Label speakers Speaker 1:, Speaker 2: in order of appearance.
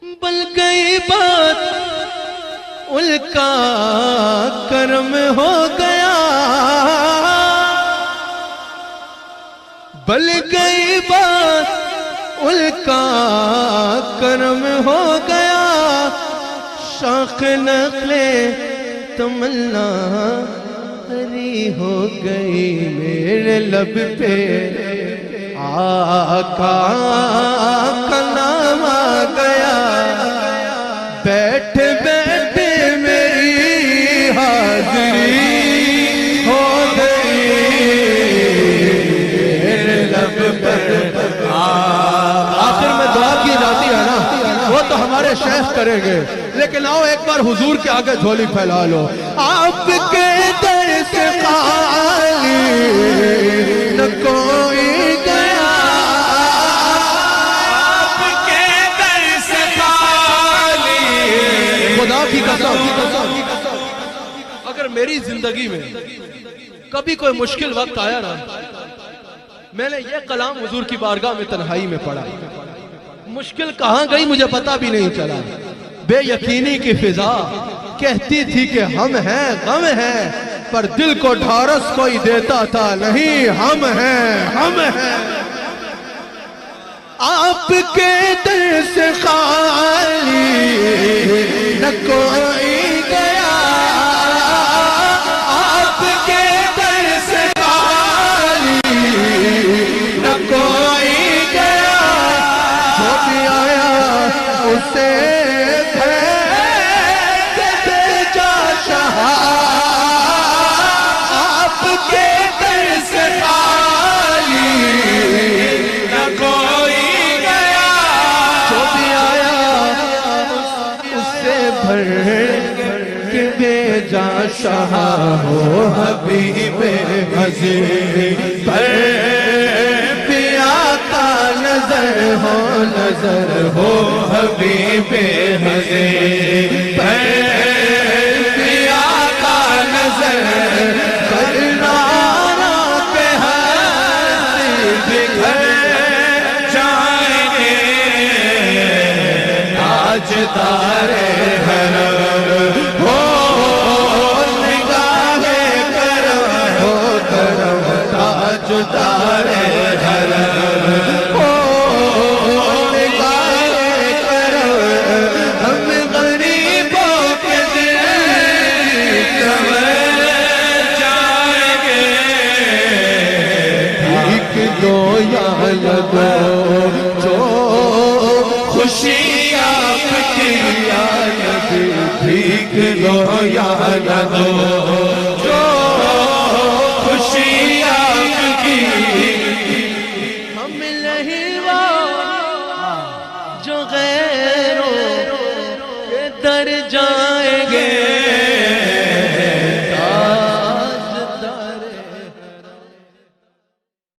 Speaker 1: بل گئی بات ان کا کرم ہو گیا، بل گئی بات ان کا کرم ہو گیا، شاخ نخل تمنا ہری ہو گئی، میرے لب پہ آقا کا نام آ گیا، بیٹھ بیٹھ میری حاضری ہو گئی، میرے لب پر آخر میں دعا کی جاتی ہے نا، وہ تو ہمارے شیخ کریں گے، لیکن آؤ ایک بار حضور کے آگے جھولی پھیلا لو۔ آپ کے در سے خالی نہ کوئی گیا، آپ کے در سے خالی، خدا کی قسم اگر میری زندگی میں کبھی کوئی مشکل وقت آیا نا، میں نے یہ کلام حضور کی بارگاہ میں تنہائی میں پڑھا، مشکل کہاں گئی مجھے پتا بھی نہیں چلا، بے یقینی کی فضا کہتی تھی کہ ہم ہیں غم ہیں، پر دل کو ڈھارس کوئی دیتا تھا نہیں، ہم ہیں ہم ہیں، آپ کے در سے خالی نہ کوئی گیا، آپ کے در سے خالی نہ کوئی گیا، جو بھی آیا اسے آپ کے در سے خالی نہ کوئی گیا، جو بھی آیا اس سے بھر کے بھیجا شاہ ہو حبیب حضیر پر بھی آقا نظر ہو حبیب حضیر پر تاجدار حرم ہو نگاہ کرم ہو کرم، تاجدار حرم ہو نگاہ کرم، ہم غریبوں کے دل سنور جائیں گے، بھیک دو یا دو جو خوشی بھیک دو یا نہ دو جو خوشی آپ کی، ہم نہیں وہ جو غیروں کے در جائیں گے،